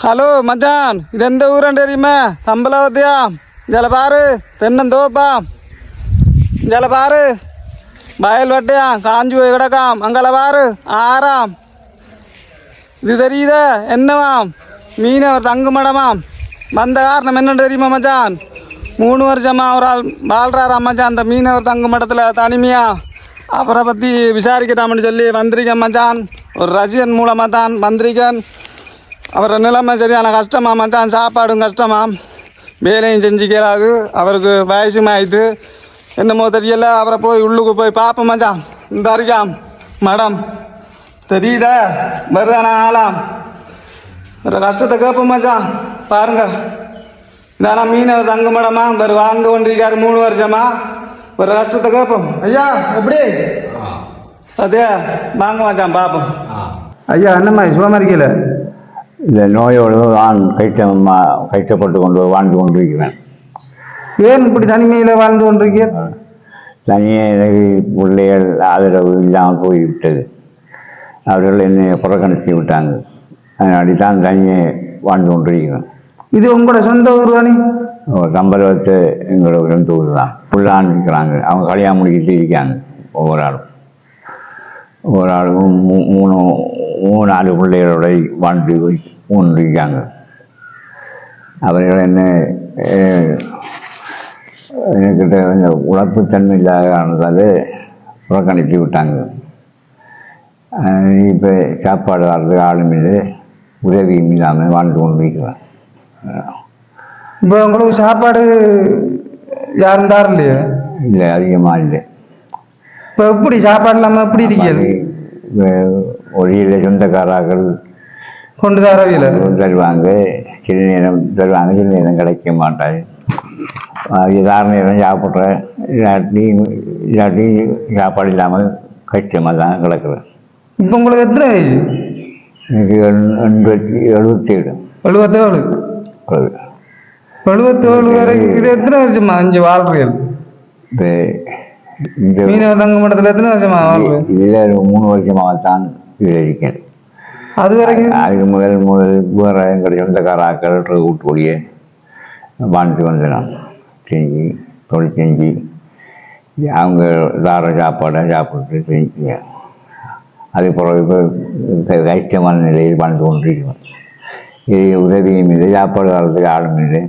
Hello மச்சான், இது எந்த ஊரான் தெரியுமா? தம்பலவத்தியா. இதில் பாரு, தென்னந்தோப்பா. இதில் பாரு, வயல் வட்டையா காஞ்சி போய் கிடக்காம். அங்கே பாரு, ஆறாம். இது தெரியுதா என்னவாம்? மீனவர் தங்குமடமாம். வந்த காரணம் என்னன்னு தெரியுமா மச்சான்? 3 வருஷமா ஒரு ஆள் வாழ்றாராம் மச்சான் அந்த மீனவர் தங்குமடத்தில் தனிமையா. அவரை பற்றி விசாரிக்கட்டாம்னு சொல்லி வந்திருக்கேன் மச்சான். ஒரு ரசிகன் மூலமாக தான் வந்திருக்கேன். அவரை நிலைமை சரியான கஷ்டமா மச்சான், சாப்பாடும் கஷ்டமா, வேலையும் செஞ்சுக்கிறாது. அவருக்கு வயசும் ஆயிடுது, என்னமோ தெரியல. அவரை போய் உள்ளுக்கு போய் பார்ப்போம் மச்சான். இந்த அறியாம் மடம் தெரியுதா? வருதானா ஆளாம். ஒரு கஷ்டத்தை கேட்போம் மச்சான். பாருங்க, இதானா மீனவர் தங்க மடமா வேறு வாழ்ந்து கொண்டிருக்காரு 3 வருஷமா. ஒரு கஷ்டத்தை கேட்போம். ஐயா எப்படி? அதே வாங்க மச்சான் பார்ப்போம். ஐயா என்னம்மா சுகமாக இருக்கல? இந்த நோயோடு நான் கஷ்டப்பட்டு கொண்டு வாழ்ந்து கொண்டிருக்கிறேன். ஏன் இப்படி தனிமையில் வாழ்ந்து கொண்டிருக்கீர்? தனியே எனக்கு பிள்ளைகள் ஆதரவு இல்லாமல் போய்விட்டது. அவர்கள் என்னை புறக்கணித்து விட்டாங்க. அதனாடி தான் தனியே வாழ்ந்து கொண்டிருக்கிறேன். இது உங்களோட சொந்த ஊர் தானே? சம்பளத்தை எங்களோட சொந்த ஊர் தான். ஃபுல்லாக இருக்கிறாங்க. அவங்க கல்யாணம் முடிக்கிட்டு இருக்காங்க. ஒவ்வொரு ஆளும் 3-4 பிள்ளைகளோட வாழ்ந்து கொண்டிருக்காங்க. அவர்கள் என்ன என்கிட்ட கொஞ்சம் உழைப்புத்தன்மை இல்லாததால் புறக்கணித்து விட்டாங்க. இப்போ சாப்பாடு வர்றதுக்கு ஆளும் இல்லை, உதவியும் இல்லாமல் வாழ்ந்து கொண்டிருக்கிறேன். இப்போ உங்களுக்கு சாப்பாடு யாரும் தாரும் இல்லையா? இல்லை, அதிகமாக இல்லை. இப்போ எப்படி சாப்பாடு இல்லாமல் எப்படி இருக்கீங்க? ஒளியில் சொந்தக்காரர்கள் கொண்டு தருவாங்க. சில நேரம் தருவாங்க, சில நேரம் கிடைக்க மாட்டாது. ஏதாவது நேரம் சாப்பிட்றேன், இல்லாட்டி சாப்பாடு இல்லாமல் கஷ்டமாக தான் கிடக்குறேன். இப்போ உங்களுக்கு எத்தனை வயசு? எனக்கு 77. 77 வரைக்கும். இது எத்தனை வருஷமா இங்கே வாழ்றீர்கள்? இந்த மீனவர் தங்க மடத்தில் எத்தனை வருஷமா வாழ்றீங்க? இதில் 3 வருஷமாகத்தான் இதில் இருக்கேன். அது வரைக்கும் அதுக்கு முதல் வேறு எங்கள் சொந்தக்காராக்கள் கூட்டுக்கூடிய வாழ்ந்து வந்தேன். நான் செஞ்சு தொழில் செஞ்சு அவங்க தார சாப்பாடை சாப்பிட்டு செஞ்சு அது பிறகு இப்போ கஷ்டமான நிலையில் வாழ்ந்து கொண்டிருக்கிறோம். இது உதவியும் இல்லை, சாப்பாடு வர்றதுக்கு ஆளும் இல்லை.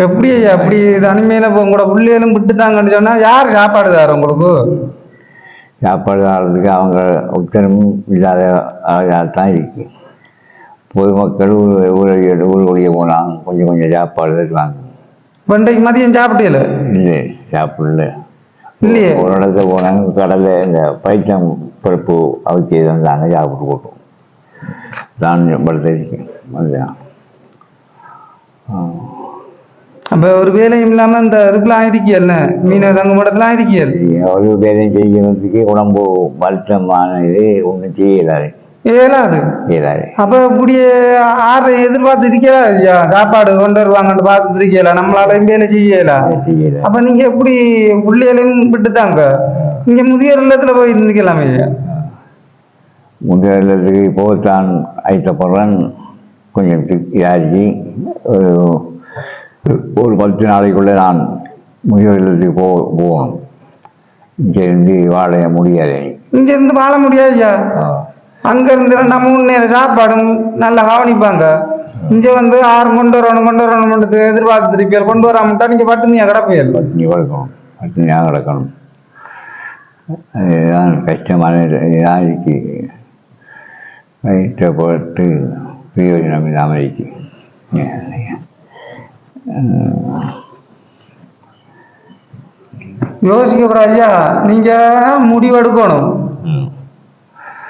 எப்படி ஐயா அப்படி தனிமையில் இப்போ உங்களோட பிள்ளைகளும் விட்டுட்டாங்கன்னு சொன்னால் யார் சாப்பாடு தார் உங்களுக்கு? சாப்பாடு வர்றதுக்கு அவங்க உத்தரவும் இல்லாத தான் இருக்கு. பொதுமக்கள் ஊருடைய போனால் கொஞ்சம் சாப்பாடு தருவாங்க. இன்றைக்கு மதியம் சாப்பிட்டீங்கள? இல்லை, சாப்பிடல. இல்லையே. ஒரு இடத்துல போனாங்க, கடலில் இந்த பைத்தம் பருப்பு அவிச்சு வந்தாங்க, சாப்பிட்டு போட்டோம். தான் படுத்திருக்கேன். அதுதான். அப்போ ஒரு வேலையும் இல்லாமல் இந்த இதுக்கெல்லாம் இருக்கியல்ல, மீனவர் தங்க மடத்துலாம் இருக்கியல்? ஒரு வேலையும் செய்யறதுக்கு உடம்பு வருத்தமானது ஒன்றும் செய்யலாது. இயலாது. அப்போ இப்படியே ஆறு எதிர்பார்த்து இருக்கலா? சாப்பாடு கொண்டு வருவாங்கன்னு பார்த்துட்டு இருக்கல, நம்மளால வேலை செய்யலா? அப்போ நீங்கள் எப்படி பிள்ளைகளையும் விட்டுத்தாங்க இங்கே முதியோர் இல்லத்துல போய் இருந்துக்கலாமே? முதியோர் இல்லத்துக்கு போத்தான் ஐட்டப்படுறேன். கொஞ்சம் இதாகி ஒரு 10 நாளைக்குள்ளே நான் முதியோர் இல்லத்துக்கு போகணும். இங்கேருந்து வாழ முடியாது. இங்கேருந்து வாழ முடியாதுயா. அங்கேருந்து 2-3 நேரம் சாப்பாடும் நல்லா கவனிப்பாங்க. இங்கே வந்து 6 கொண்டு வரணும் எதிர்பார்த்து இருப்பீர்கள். கொண்டு வராமட்டா நீங்கள் பட்டினியாக கிடப்பீர்கள். பட்டினியாக கிடக்கணும். அதுதான் கஷ்டமான இதாக இருக்கு. கஷ்டப்பட்டு பிரயோஜனம் இல்லாமல் இருக்கு. யோசிக்க ஐயா, நீங்கள் முடிவெடுக்கணும்.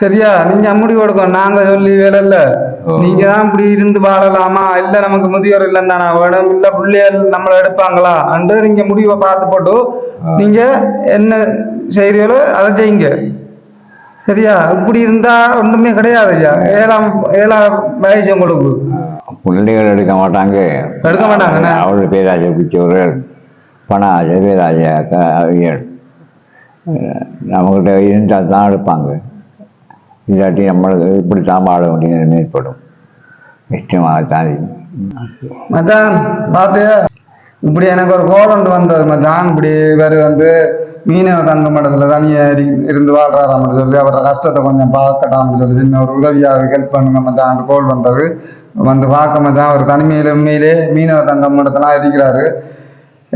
சரியா? நீங்க முடிவு எடுக்கணும். நாங்க சொல்லி வேலை இல்ல. நீங்க தான் இப்படி இருந்து வாழலாமா, இல்ல நமக்கு முதியோர் இல்லம் தானா வேணும், இல்ல பிள்ளைகள் நம்மளை எடுப்பாங்களா அன்று நீங்க முடிவை பார்த்து போட்டு நீங்க என்ன செய்றீங்களோ அதை செய்யுங்க. சரியா? இப்படி இருந்தா ஒன்றுமே கிடையாது ஐயா. 7ஆம் வயசு உங்களுக்கு. பிள்ளைகள் எடுக்க மாட்டாங்க. அவரு பேராஜை பிடிச்சவர்கள் பணம் ஆசை பேராஜை நம்மகிட்ட இருந்தால் தான் எடுப்பாங்க. இல்லாட்டி நம்மளுக்கு இப்படி தான் வாழ வேண்டிய ஏற்படும். நிச்சயமாகத்தான் மச்சான் பார்த்து இப்படி எனக்கு ஒரு கோல் ஒன்று வந்தது மச்சான். இப்படி இவர் வந்து மீனவ தங்க மடத்தில் தனியாக இருந்து வாழ்றாராம்னு சொல்லி அவரோட கஷ்டத்தை கொஞ்சம் பார்க்கட்டாம்னு சொல்லி சின்ன ஒரு உதவியாக ஹெல்ப் பண்ணுங்க மச்சான் கோல் வந்தது. வந்து பார்க்க மச்சான் அவர் தனிமையில் உண்மையிலே மீனவ தங்க மடத்தெல்லாம் இருக்கிறாரு.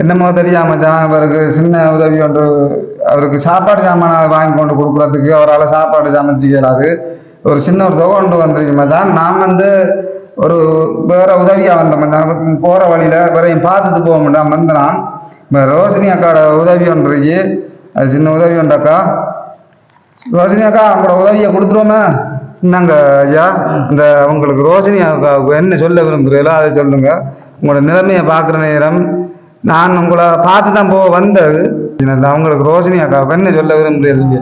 என்னமோ தெரியாம மச்சான் அவருக்கு சின்ன உதவி ஒன்று, அவருக்கு சாப்பாடு சாமான வாங்கி கொண்டு கொடுக்குறதுக்கு அவரால் சாப்பாடு சமைச்சு கேளாது. ஒரு சின்ன ஒரு தொகை கொண்டு வந்திருக்கு மச்சான். நான் வந்து ஒரு வேற உதவியா வந்தேன் போற வழியில வேறையும் பார்த்துட்டு போக மாட்டான் வந்தான். இப்போ ரோஷினி அக்காவோட உதவி ஒன்றிருக்கு, அது சின்ன உதவி உண்டாக்கா. ரோஷினி அக்கா அவங்களோட உதவியை கொடுத்துருவோமே. என்னங்க ஐயா, இந்த உங்களுக்கு ரோஷினி அக்காவுக்கு என்ன சொல்ல விரும்புகிறீங்களோ அதை சொல்லுங்க. உங்களோட நிலைமையை பார்க்குற நேரம் நான் உங்களை பார்த்து தான் வந்தது. அவங்களுக்கு ரோஷினி அக்காவுக்கு என்ன சொல்ல விரும்புகிறீங்க?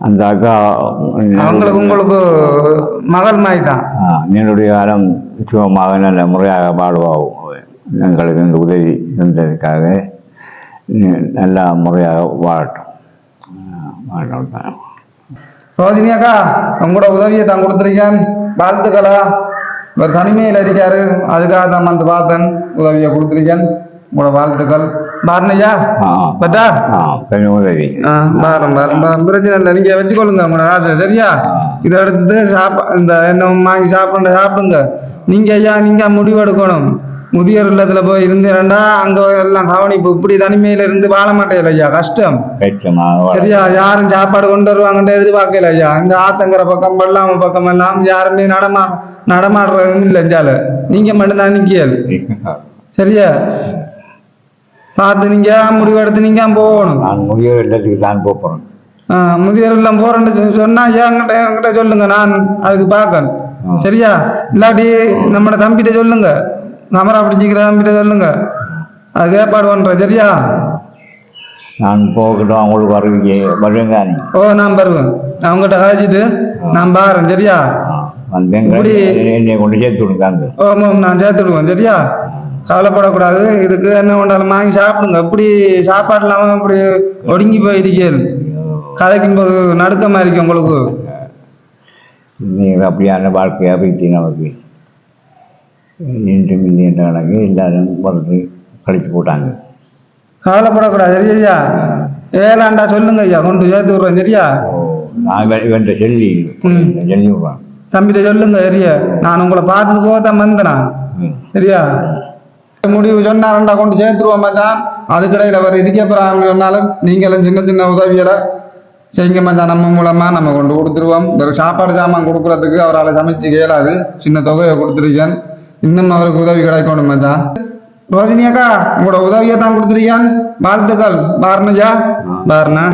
அந்த அக்கா அவங்களுக்கு உங்களுக்கு மகள் மாதிரி தான். என்னுடைய காலம் சுகமாக நல்ல முறையாக வாழ்வாகும். எங்களுக்கு இந்த உதவி இருந்ததுக்காக நல்லா முறையாக வாழட்டும். ரோஜினி அக்கா உங்களோட உதவியை தான் கொடுத்துருக்கேன், வாழ்த்துக்களா. ஒரு தனிமையில் இருக்காரு, அதுக்காக தான் வந்து பார்த்தேன், உதவியை கொடுத்துருக்கேன். உங்களோட வாழ்த்துக்கள். பாருனையா பட்டா உதவி பிரச்சனை இல்லை, நீங்க வச்சுக்கொள்ளுங்க உங்களோட ஆசை. சரியா, இதை எடுத்துட்டு இந்த என்ன வாங்கி சாப்பிடுங்க. நீங்க ஐயா நீங்க முடிவெடுக்கணும். முதியோர் இல்லத்துல போய் இருந்தேன்டா அங்க எல்லாம் கவனிப்பு. இப்படி தனிமையில இருந்து வாழ மாட்டேன் ஐயா, கஷ்டம். சரியா, யாரும் சாப்பாடு கொண்டு வருவாங்கன்ற எதிர்பார்க்கல ஐயா. இந்த ஆத்தங்கர பக்கம் வெள்ளாம பக்கம் எல்லாம் யாருமே நடமாடுறதும் இல்லை. ஜால நீங்க மட்டும்தான் நிக்கியல். சரியா, பார்த்து நீங்க முடிவெடுத்து நீங்க போகணும். நான் முதியோர் இல்லத்துக்கு தான் போறேன். முதியோர் இல்லம் போறேன்னு சொன்னா என்கிட்ட சொல்லுங்க, நான் அதுக்கு பார்க்கணும். சரியா, இல்லாட்டி நம்மளோட தம்பிகிட்ட சொல்லுங்க, நம்பரா பிடிச்சிக்கிற தம்பிகிட்ட சொல்லுங்க, அது ஏற்பாடு பண்றேன். சரியா, நான் போகட்டும். அவங்களுக்கு வருவீங்க? ஓ நான் வருவேன், அவங்ககிட்ட கழிச்சிட்டு நான் பாருறேன். சரியா, என்னை கொண்டு சேர்த்து விடுங்க. ஓ நான் சேர்த்து விடுவேன். சரியா, கவலைப்படக்கூடாது. இதுக்கு என்ன கொண்டாலும் வாங்கி சாப்பிடுங்க. இப்படி சாப்பாடு இல்லாமல் இப்படி ஒடுங்கி போயிருக்கேன், கதைக்கும் போது நடுக்கமா இருக்கு உங்களுக்கு. நீங்கள் அப்படியான வாழ்க்கையாக போயிட்டு நமக்கு 2 மில்லியன் கணக்கு எல்லாரும் வளர்த்து கழிச்சு போட்டாங்க. கவலைப்படக்கூடாது. சரியா, ஏழாண்டா சொல்லுங்க ஐயா, கொண்டு சேர்த்து விடுறேன். சரியா, நான் இவன்ட்ட சொல்லி விடுறேன். தம்பிகிட்ட சொல்லுங்க. சரியா, நான் உங்களை பார்த்துட்டு போகத்தான் வந்தேனா. சரியா, முடிவு சொன்னாரண்டா கொண்டு சேர்த்துருவோம் மச்சான். அதுக்கிடையில் அவர் இதுக்கப்புறம் சொன்னாலும் நீங்களும் சின்ன சின்ன உதவிகளை செய்யுங்க மச்சான். நம்ம மூலமா நம்ம கொண்டு கொடுத்துருவோம். ஒரு சாப்பாடு சாமான் கொடுக்குறதுக்கு அவரால் சமைச்சு கேளாது, சின்ன தொகையை கொடுத்துருக்கேன். இன்னும் அவருக்கு உதவி கிடைக்கணும் மச்சான். ரோஷினி அக்கா உங்களோட உதவியை தான் கொடுத்துருக்கேன், வாழ்த்துக்கள். பாருணையா பாருண்ணா.